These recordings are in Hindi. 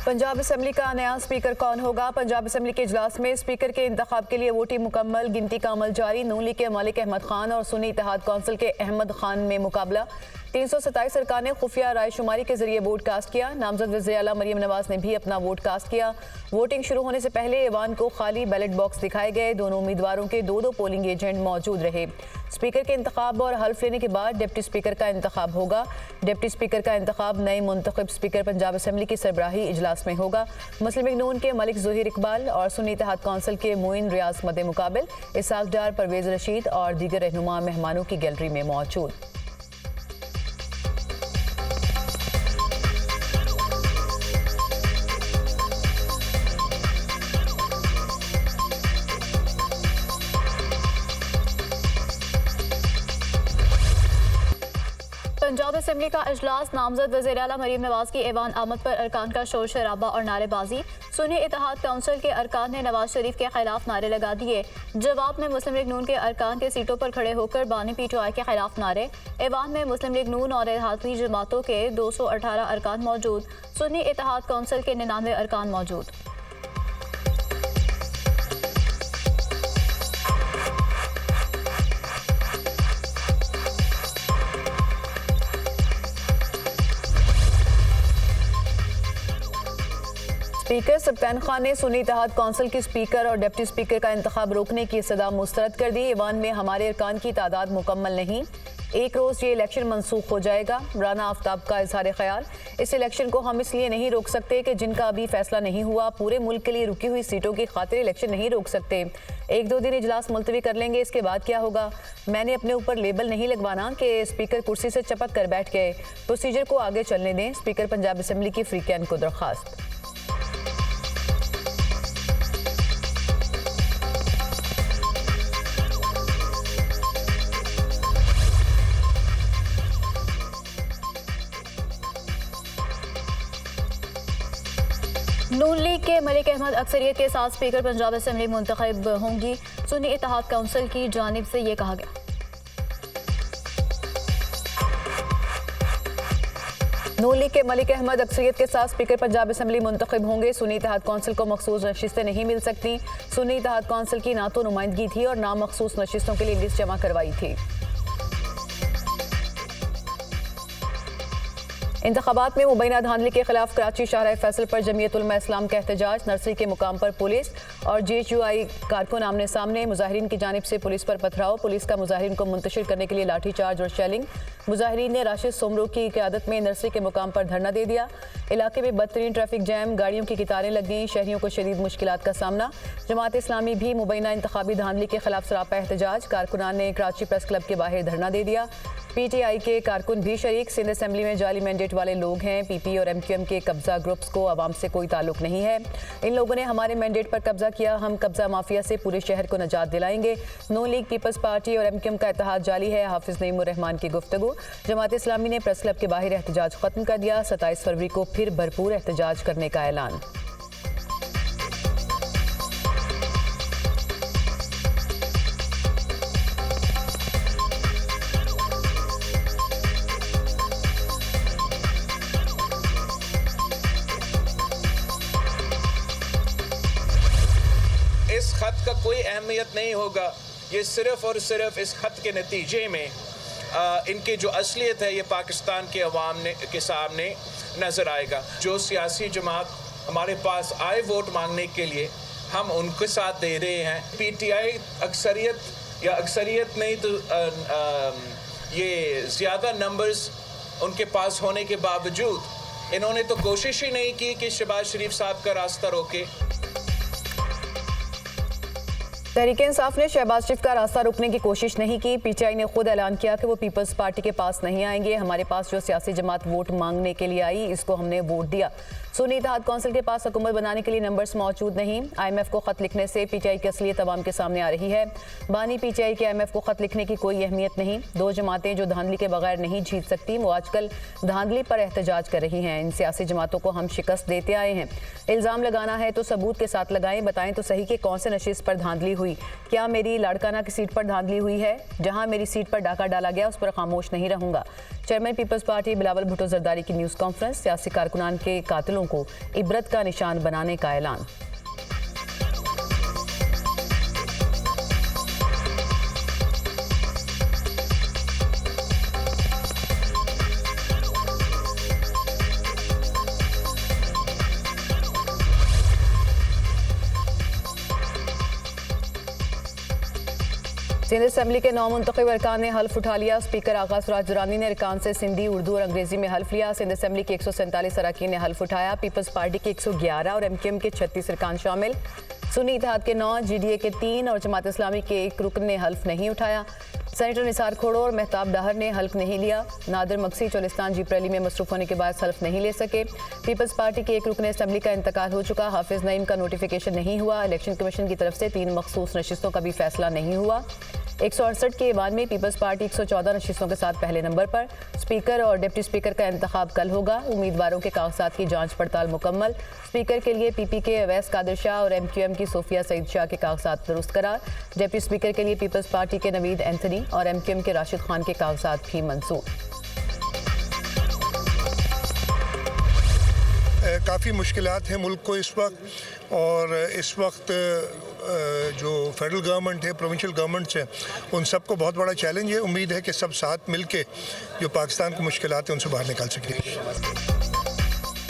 पंजाब असम्बली का नया स्पीकर कौन होगा? पंजाब असम्बली के इजलास में स्पीकर के इंतखाब के लिए वोटिंग मुकम्मल, गिनती का अमल जारी। नून लीग के मलिक अहमद खान और सुन्नी इत्तेहाद कौंसिल के अहमद खान में मुकाबला। 327 अरकान ने खुफिया राय शुमारी के जरिए वोट कास्ट किया। नामजद वज़ीर आला मरियम नवाज ने भी अपना वोट कास्ट किया। वोटिंग शुरू होने से पहले ऐवान को खाली बैलेट बॉक्स दिखाए गए। दोनों उम्मीदवारों के दो पोलिंग एजेंट मौजूद रहे। स्पीकर के इंतखाब और हल्फ लेने के बाद डिप्टी स्पीकर का इंतखाब होगा। डिप्टी स्पीकर का इंतखाब नए मुंतखब स्पीकर पंजाब असम्बली की सरबराही इजलास में होगा। मुस्लिम लीग नून के मलिक ज़ोहिर इकबाल और सुन्नी इत्तेहाद कौंसिल के मोइन रियाज मद मुकाबिल। इसाक डार, परवेज रशीद और दीगर रहनुमा मेहमानों की गैलरी में मौजूद। पंजाब असम्बली का इजलास। नामजद वज़ीर आला मरियम नवाज की ऐवान आमद पर अरकान का शोर शराबा और नारेबाजी। सुन्नी इत्तेहाद कौंसिल के अरकान ने नवाज शरीफ के खिलाफ नारे लगा दिए। जवाब में मुस्लिम लीग नून के अरकान के सीटों पर खड़े होकर बानी PTI के खिलाफ नारे। ऐवान में मुस्लिम लीग नून और इत्तेहादी जमातों के 218 अरकान मौजूद। सुन्नी इत्तेहाद कौंसिल के 99 अरकान मौजूद। स्पीकर सब्तान खान ने सुन्नी इत्तेहाद कौंसिल की स्पीकर और डिप्टी स्पीकर का इंतखाब रोकने की सदा मुस्तरद कर दी। ईवान में हमारे अरकान की तादाद मुकम्मल नहीं, एक रोज़ ये इलेक्शन मनसूख हो जाएगा। राना आफ्ताब का इजहार ख्याल, इस इलेक्शन को हम इसलिए नहीं रोक सकते कि जिनका अभी फैसला नहीं हुआ, पूरे मुल्क के लिए रुकी हुई सीटों की खातिर इलेक्शन नहीं रोक सकते। 1-2 दिन इजलास मुलतवी कर लेंगे, इसके बाद क्या होगा? मैंने अपने ऊपर लेबल नहीं लगवाना कि स्पीकर कुर्सी से चपक कर बैठ गए। प्रोसीजर को आगे चलने दें। स्पीकर पंजाब असम्बली की फ्री कैन को दरख्वास्त। नून लीग के मलिक अहमद अक्सरियत के साथ स्पीकर पंजाब असम्बली मुंतखब होंगी। सुन्नी इत्तेहाद कौंसिल की जानिब से ये कहा गया। नून लीग के मलिक अहमद अक्सरियत के साथ स्पीकर पंजाब असम्बली मुंतखब होंगे। सुन्नी इत्तेहाद कौंसिल को मखसूस नशिस्तें नहीं मिल सकती। सुन्नी इत्तेहाद कौंसिल की ना तो नुमाइंदगी थी और ना मखसूस नशिस्तों के लिए लिस्ट जमा करवाई थी। इंतखाबात में मुबैना धांधली के खिलाफ कराची शाहराह फैसल पर जमीयत उलमा इस्लाम का एहतजाज। नर्सरी के मुकाम पर पुलिस और GHUI कारकुन आमने सामने। मुजाहिरीन की जानिब से पुलिस पर पथराव। पुलिस का मुजाहिरीन को मुंतशिर करने के लिए लाठी चार्ज और शेलिंग। मुजाहिरीन ने राशिद सोमरो की क़यादत में नर्सरी के मुकाम पर धरना दे दिया। इलाके में बदतरीन ट्रैफिक जैम, गाड़ियों की कतारें लग गईं। शहरियों को शदीद मुश्किलात का सामना। जमात इस्लामी भी मुबैना इंतखाबी धांधली के खिलाफ सरापा एहतजाज। कारकुनान ने कराची प्रेस क्लब के बाहर धरना दे दिया। PTI के कारकुन भी शरीक। सिंध असम्बली में जाली मैंडेट वाले लोग हैं। PP और MQM के कब्जा ग्रुप्स को अवाम से कोई ताल्लुक नहीं है। इन लोगों ने हमारे मैंडेट पर कब्जा किया। हम कब्जा माफिया से पूरे शहर को नजात दिलाएंगे। नून लीग, पीपल्स पार्टी और MQM का इत्तेहाद जाली है। हाफिज नईम उर रहमान की गुफ्तगू। जमात इस्लामी ने प्रेस क्लब के बाहर एहतजाज खत्म कर दिया। 27 फरवरी को फिर भरपूर एहतजाज करने का ऐलान। इस खत का कोई अहमियत नहीं होगा। ये सिर्फ और सिर्फ इस खत के नतीजे में इनकी जो असलियत है ये पाकिस्तान के अवाम के सामने नज़र आएगा। जो सियासी जमात हमारे पास आए वोट मांगने के लिए, हम उनके साथ दे रहे हैं। PTI अक्सरियत या अक्सरियत नहीं तो ये ज़्यादा नंबर्स उनके पास होने के बावजूद इन्होंने तो कोशिश ही नहीं की कि शहबाज शरीफ साहब का रास्ता रोके। तहरीक इंसाफ ने शहबाज शरीफ का रास्ता रोकने की कोशिश नहीं की। PTI ने खुद ऐलान किया कि वो पीपल्स पार्टी के पास नहीं आएंगे। हमारे पास जो सियासी जमात वोट मांगने के लिए आई, इसको हमने वोट दिया। सुन्नी इत्तेहाद कौंसिल के पास हुकूमत बनाने के लिए नंबर्स मौजूद नहीं। IMF को खत लिखने से PTI की असलियत अवाम के सामने आ रही है। बानी PTI के IMF को खत लिखने की कोई अहमियत नहीं। दो जमातें जो धांधली के बगैर नहीं जीत सकती, वो आजकल धांधली पर एहतजाज कर रही हैं। इन सियासी जमातों को हम शिकस्त देते आए हैं। इल्ज़ाम लगाना है तो सबूत के साथ लगाएं। बताएं तो सही कि कौन से नशिस्त पर धांधली हुई। हुई। क्या मेरी लाड़काना की सीट पर धांधली हुई है? जहां मेरी सीट पर डाका डाला गया उस पर खामोश नहीं रहूंगा। चेयरमैन पीपल्स पार्टी बिलावल भुट्टो जरदारी की न्यूज़ कॉन्फ्रेंस। सियासी कारकुनान के कातिलों को इबरत का निशान बनाने का ऐलान। सिंध असेंबली के 9 मुंतखब अरकान ने हल्फ उठा लिया। स्पीकर आगा सुराज दुरानी ने अरकान से सिंधी, उर्दू और अंग्रेजी में हल्फ लिया। सिंध असेंबली के 147 अरकान ने हल्फ उठाया। पीपल्स पार्टी के 111 और MQM के 36 अरकान शामिल। सुन्नी इत्तेहाद के 9, GDA के 3 और जमात इस्लामी के 1 रुकन ने हल्फ नहीं उठाया। सेनेटर निसार खोड़ो और मेहताब डाहर ने हल्फ नहीं लिया। नादिर मक्सी चोलिस्तान जीप रैली में मसरूफ होने के बाद हल्फ नहीं ले सके। पीपल्स पार्टी के 1 रुकन असेंबली का इंतकाल हो चुका। हाफिज नईम का नोटिफिकेशन नहीं हुआ। इलेक्शन कमीशन की तरफ से 3 मखसूस नशिस्तों का भी फैसला नहीं हुआ। 168 के ऐवान में पीपल्स पार्टी 114 नशिस्तों के साथ पहले नंबर पर। स्पीकर और डिप्टी स्पीकर का इंतखाब कल होगा। उम्मीदवारों के कागजात की जांच पड़ताल मुकम्मल। स्पीकर के लिए PP के अवैस कादिर शाह और MQM की सोफिया सईद शाह के कागजात दुरुस्त करार। डिप्टी स्पीकर के लिए पीपल्स पार्टी के नवीद एंथनी और MQM के राशिद खान के कागजात भी मंजूर। काफ़ी मुश्किलात हैं मुल्क को इस वक्त, और इस वक्त जो फेडरल गवर्नमेंट है, प्रोविंशियल गवर्नमेंट्स हैं, उन सबको बहुत बड़ा चैलेंज है। उम्मीद है कि सब साथ मिलके जो पाकिस्तान की मुश्किलात हैं उनसे बाहर निकाल सकेंगे।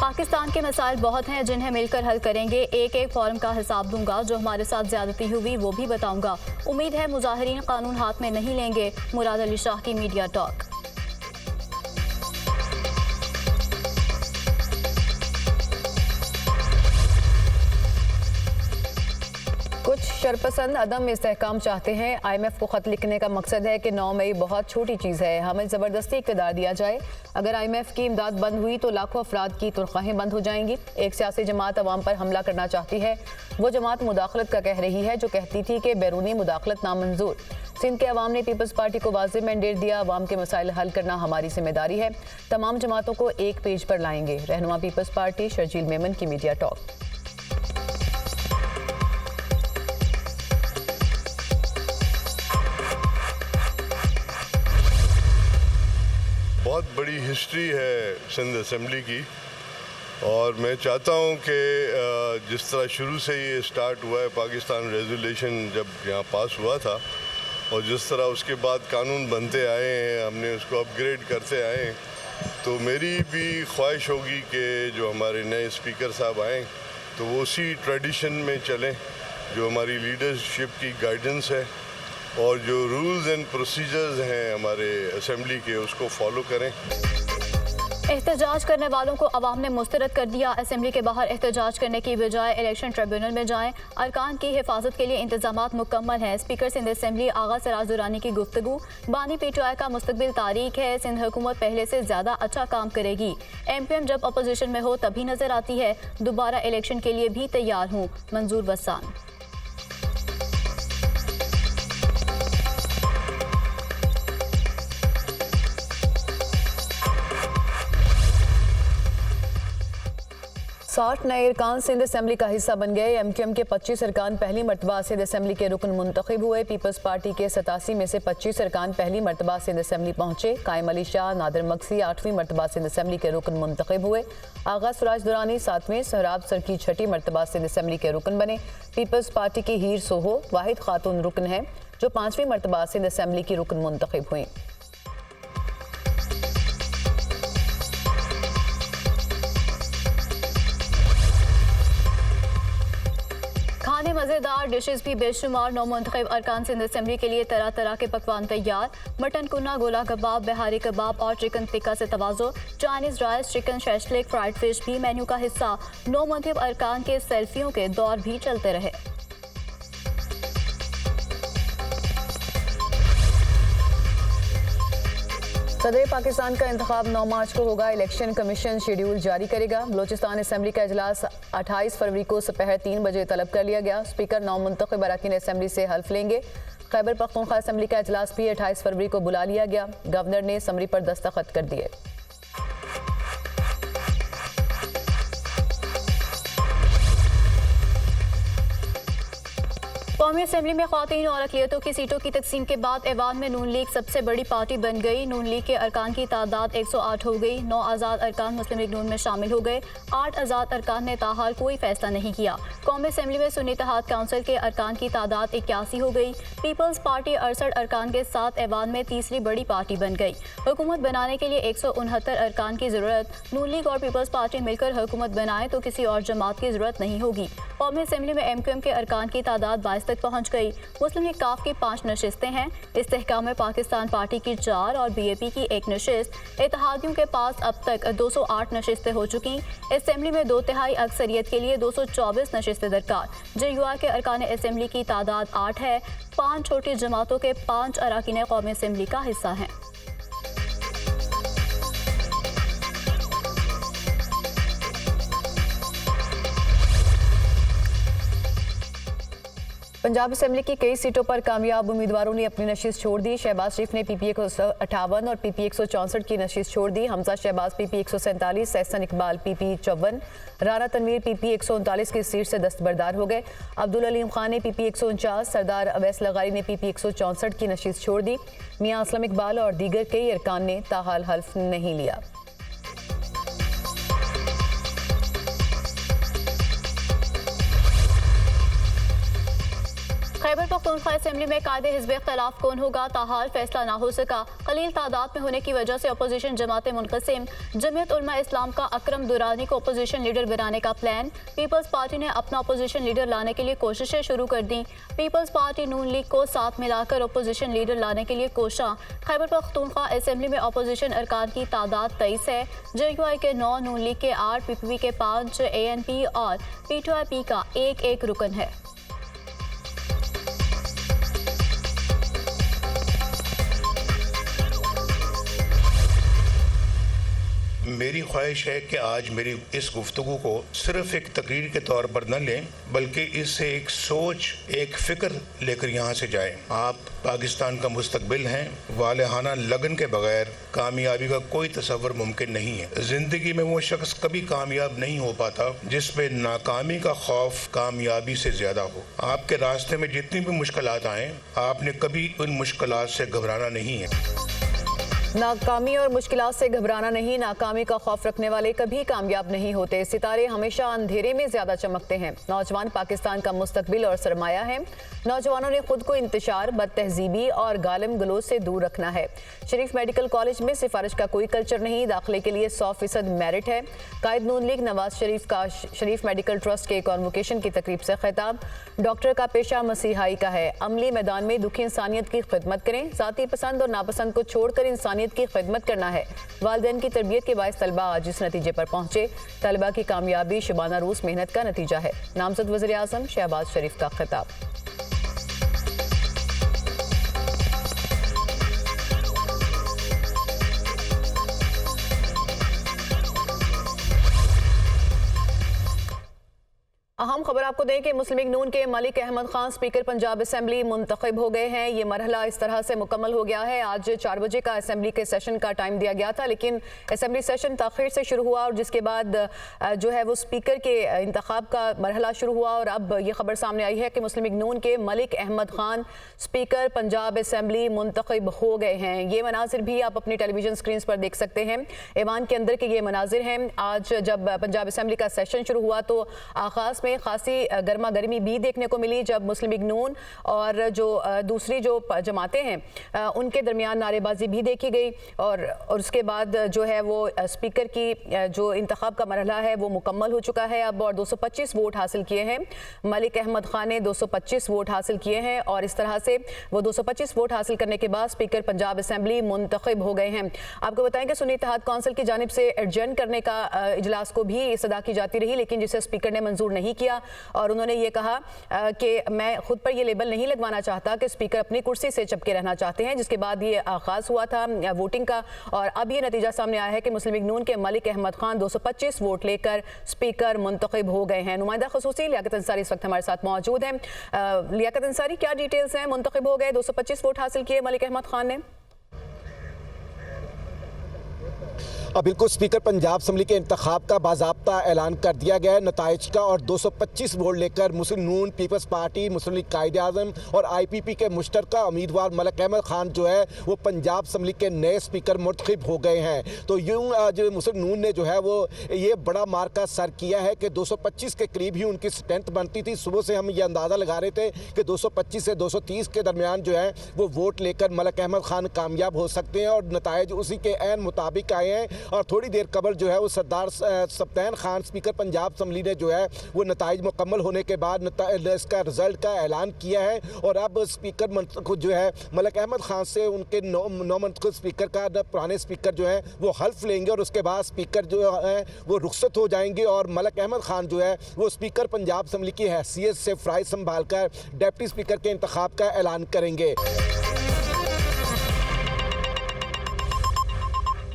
पाकिस्तान के मसाइल बहुत हैं जिन्हें मिलकर हल करेंगे। एक एक फॉर्म का हिसाब दूंगा। जो हमारे साथ ज्यादती हुई वो भी बताऊंगा। उम्मीद है मुजाहिरीन कानून हाथ में नहीं लेंगे। मुराद अली शाह की मीडिया टॉक। कुछ शरपसंद अदम इस्तेहकाम चाहते हैं। IMF को खत लिखने का मकसद है कि 9 मई बहुत छोटी चीज़ है, हमें ज़बरदस्ती इक़्तिदार दिया जाए। अगर IMF की इमदाद बंद हुई तो लाखों अफराद की तनख्वाहें बंद हो जाएंगी। एक सियासी जमात अवाम पर हमला करना चाहती है। वो जमात मुदाखलत का कह रही है जो कहती थी कि बैरूनी मुदाखलत नामंजूर। सिंध के अवाम ने पीपल्स पार्टी को वाज़ेह मैंडेट दिया। अवाम के मसाइल हल करना हमारी जिम्मेदारी है। तमाम जमातों को एक पेज पर लाएंगे। रहनुमा पीपल्स पार्टी शर्जील मेमन की मीडिया टॉक। बहुत बड़ी हिस्ट्री है सिंध असेंबली की, और मैं चाहता हूं कि जिस तरह शुरू से ये स्टार्ट हुआ है, पाकिस्तान रेजोल्यूशन जब यहाँ पास हुआ था, और जिस तरह उसके बाद कानून बनते आए हैं, हमने उसको अपग्रेड करते आए हैं, तो मेरी भी ख्वाहिश होगी कि जो हमारे नए स्पीकर साहब आएँ तो वो उसी ट्रेडिशन में चलें जो हमारी लीडरशिप की गाइडेंस है, और जो रूल्स एंड प्रोसीजर्स हैं हमारे असेंबली के उसको फॉलो करें। एहतजाज करने वालों को अवाम ने मुस्तरद कर दिया। असेंबली के बाहर एहतजाज करने की बजाय इलेक्शन ट्रिब्यूनल में जाएं। अरकान की हिफाजत के लिए इंतजामात मुकम्मल हैं। स्पीकर सिंध असेंबली आगा सिराज दुरानी की गुफ्तगू। बानी PTI का मुस्तकबिल तारीख है। सिंध हुकूमत पहले से ज़्यादा अच्छा काम करेगी। MQM जब अपोजिशन में हो तभी नजर आती है। दोबारा इलेक्शन के लिए भी तैयार हूँ। मंजूर बसान। साठ नए अरकान सिंध असेंबली का हिस्सा बन गए। MQM के 25 अरकान पहली मरतबा सिंध असेंबली के रुकन मुंतखब हुए। पीपल्स पार्टी के 87 में से 25 अरकान पहली मरतबा सिंध असेंबली पहुंचे। कायम अली शाह, नादिर मक्सी 8वीं मरतबा सिंध असेंबली के रुकन मुंतखब हुए। आगा सुराज दुरानी 7वें, सहराब सरकी 6ठी मरतबा सिंध असेंबली के रुकन बने। पीपल्स पार्टी की हीर सोहो वाहिद खातून रुकन है जो 5वीं मरतबा सिंध असेंबली की रुकन मुंतखब हुई। खाने मज़ेदार डिशेस भी बेशुमार। 9 मुंतखब अरकान सिंध असेंबली के लिए तरह तरह के पकवान तैयार। मटन कुन्ना, गोला कबाब, बिहारी कबाब और चिकन टिक्का से तवाज़ो। Chinese rice, chicken shashlik, fried fish भी मेन्यू का हिस्सा। 9 मुंतखब अरकान के सेल्फियों के दौर भी चलते रहे। सदर पाकिस्तान का इंतखाब 9 मार्च को होगा। इलेक्शन कमीशन शेड्यूल जारी करेगा। बलोचिस्तान असेंबली का इजलास 28 फरवरी को दोपहर 3 बजे तलब कर लिया गया। स्पीकर 9 मुंतखब अरकान असेंबली से हल्फ लेंगे। खैबर पख्तूनख्वा असेंबली का इजलास भी 28 फरवरी को बुला लिया गया। गवर्नर ने समरी पर दस्तखत कर दिए। कौमी असेंबली में ख्वातीन और अक़लियतों की सीटों की तकसीम के बाद ऐवान में नून लीग सबसे बड़ी पार्टी बन गई। नून लीग के अरकान की तादाद 108 हो गई। 9 आज़ाद अरकान मुस्लिम लीग नून में शामिल हो गए। 8 आज़ाद अरकान ने ताहाल कोई फैसला नहीं किया। कौमी असेंबली में सुन्नी इत्तेहाद काउंसिल के अरकान की तादाद 81 हो गई। पीपल्स पार्टी 68 अरकान के साथ ऐवान में तीसरी बड़ी पार्टी बन गई। हुकूमत बनाने के लिए 169 अरकान की ज़रूरत। नून लीग और पीपल्स पार्टी मिलकर हुकूमत बनाए तो किसी और जमात की ज़रूरत नहीं होगी। कौमी असेंबली में MQM के अरकान की तादाद 22 तक पहुँच गई। मुस्लिम लीग काफ की 5 नशिस्तें हैं। इस्तेहकाम में पाकिस्तान पार्टी की 4 और BAP की 1 नशिस्त। इत्तेहादियों के पास अब तक 208 नशिस्तें हो चुकी। असेंबली में 2/3 अक्सरियत के लिए 224 नशिस्तें दरकार। JUI के अरकान असेंबली की तादाद 8 है। 5 छोटी जमातों के 5 अरकान कौमी असेंबली का हिस्सा हैं। पंजाब असेंबली की कई सीटों पर कामयाब उम्मीदवारों ने अपनी नशिस्त छोड़ दी। शहबाज शरीफ ने PP 158 और PP 164 की नशिस्त छोड़ दी। Hamza Shahbaz PP 147, Ehsan Iqbal PP 54, Rana Tanveer PP 139 की सीट से दस्तबरदार हो गए। अब्दुल अलीम खान ने PP 149, सरदार अवैस लगारी ने PP 164 की नशिस्त छोड़ दी। मियां असलम इकबाल और दीगर कई अरकान ने ताहाल हल्फ नहीं लिया। खैबर पख्तूनख्वा असेंबली में कायदे हिज़्ब इख्तिलाफ कौन होगा, ताहाल फैसला ना हो सका। कलील तादाद में होने की वजह से अपोजिशन जमातें मुनक़सिम। जमीयत उलमा इस्लाम का अकरम दुरानी को अपोजिशन लीडर बनाने का प्लान। पीपल्स पार्टी ने अपना अपोजिशन लीडर लाने के लिए कोशिशें शुरू कर दी। पीपल्स पार्टी नून लीग को साथ मिलाकर अपोजिशन लीडर लाने के लिए कोशा। खैबर पख्तूनख्वा असेंबली में अपोजिशन अरकान की तादाद 23 है। JUI के 9, नून लीग के 8, PPP के 5, ANP और P2IP का एक रुकन है। मेरी ख्वाहिश है कि आज मेरी इस गुफ्तगू को सिर्फ एक तकरीर के तौर पर न लें, बल्कि इससे एक सोच, एक फ़िक्र लेकर यहाँ से जाएं। आप पाकिस्तान का मुस्तकबिल हैं। वालेहाना लगन के बगैर कामयाबी का कोई तसव्वुर मुमकिन नहीं है। ज़िंदगी में वो शख्स कभी कामयाब नहीं हो पाता जिस पे नाकामी का खौफ कामयाबी से ज़्यादा हो। आपके रास्ते में जितनी भी मुश्किलात आएँ, आपने कभी उन मुश्किलात से घबराना नहीं है। नाकामी और मुश्किलात से घबराना नहीं, नाकामी का खौफ रखने वाले कभी कामयाब नहीं होते। सितारे हमेशा अंधेरे में ज्यादा चमकते हैं। नौजवान पाकिस्तान का मुस्तकबिल और सरमाया है। नौजवानों ने खुद को इंतशार, बदतहजीबी और गालिम गलोच से दूर रखना है। शरीफ मेडिकल कॉलेज में सिफारिश का कोई कल्चर नहीं, दाखिले के लिए 100% मेरिट है। कायद नून लीग नवाज शरीफ का शरीफ मेडिकल ट्रस्ट के कॉन्वोकेशन की तकरीब से खिताब। डॉक्टर का पेशा मसीहाई का है। अमली मैदान में दुखी इंसानियत की खिदमत करें। जाती पसंद और नापसंद को छोड़कर इंसानियत की खिदमत करना है। वालिदैन की तरबियत के बायस तलबा आज इस नतीजे पर पहुंचे। तलबा की कामयाबी शुबाना रोज मेहनत का नतीजा है। नामजद वज़ीर आज़म शहबाज शरीफ का खिताब। अहम खबर आपको दें कि मुस्लिम लीग नून के मलिक अहमद खान स्पीकर पंजाब असेंबली मुंतखब हो गए हैं। ये मरहला इस तरह से मुकम्मल हो गया है। आज 4 बजे का असेंबली के सेशन का टाइम दिया गया था, लेकिन असेंबली सेशन ताख़ीर से शुरू हुआ और जिसके बाद जो है वो स्पीकर के इंतखाब का मरहला शुरू हुआ। और अब ये खबर सामने आई है कि मुस्लिम लीग नून के मलिक अहमद खान स्पीकर पंजाब असेंबली मुंतखब हो गए हैं। ये मनाजिर भी आप अपनी टेलीविजन स्क्रीन पर देख सकते हैं। ऐवान के अंदर के ये मनाजिर हैं। आज जब पंजाब असेंबली का सेशन शुरू हुआ तो आगाज़ में खासी गर्मा गर्मी भी देखने को मिली, जब मुस्लिम लीग नून और जो दूसरी जो जमातें हैं उनके दरमियान नारेबाजी भी देखी गई। और उसके बाद जो है वो स्पीकर की जो इंतखाब का मरहला है वो मुकम्मल हो चुका है अब, और 225 वोट हासिल किए हैं। मलिक अहमद खान ने 225 वोट हासिल किए हैं और इस तरह से वो 225 वोट हासिल करने के बाद स्पीकर पंजाब असेंबली मुंतखब हो गए हैं। आपको बताएं कि सुन्नी इत्तेहाद काउंसिल की जानिब से एडजर्न करने का इजलास को भी सदा की जाती रही, लेकिन जिसे स्पीकर ने मंजूर नहीं किया और उन्होंने ये कहा कि मैं खुद पर ये लेबल नहीं लगवाना चाहता कि स्पीकर अपनी कुर्सी से चिपके रहना चाहते हैं। जिसके बाद ये आगाज़ हुआ था वोटिंग का और अब ये नतीजा सामने आया है कि मुस्लिम लीग नून के मलिक अहमद खान 225 वोट लेकर स्पीकर मुंतखब हो गए हैं। नुमाइंदा ख़ुसूसी लियाकत अंसारी इस वक्त हमारे साथ मौजूद हैं। लियाकत अंसारी, क्या डिटेल्स हैं? मुंतखब हो गए, 225 वोट हासिल किए मलिक अहमद खान ने। बिल्कुल स्पीकर पंजाब असम्बली के इंतखाब का बाज़ाब्ता ऐलान कर दिया गया है नताइज का, और 225 वोट लेकर मुस्लिम नून, पीपल्स पार्टी, मुस्लिम लीग कायदे-ए-आज़म और IPP के मुश्तरका उम्मीदवार मलिक अहमद खान जो है वो पंजाब असम्बली के नए स्पीकर मुंतखब हो गए हैं। तो यूँ जो मुस्लिम नून ने जो है वो ये बड़ा मार्का सर किया है कि 225 के करीब ही उनकी स्ट्रेंथ बनती थी। सुबह से हम ये अंदाज़ा लगा रहे थे कि 225 से 230 के दरमियान जो है वो वोट लेकर मलिक अहमद खान कामयाब हो सकते हैं, और नताइज उसी के ऐन मुताबिक आए हैं। और थोड़ी देर कबल जो है वो सरदार सब्तैन खान स्पीकर पंजाब असम्बली ने जो है वो नताइज मुकम्मल होने के बाद इसका रिजल्ट का ऐलान किया है। और अब स्पीकर को जो है मलिक अहमद खान से उनके नौ मंतखब स्पीकर का पुराने स्पीकर जो है वो हल्फ लेंगे, और उसके बाद स्पीकर जो है वो रुखसत हो जाएंगे, और मलिक अहमद खान जो है वो स्पीकर पंजाब असम्बली की हैसियत से फ़राइज़ संभाल कर डिप्टी स्पीकर के इंतखाब का ऐलान करेंगे।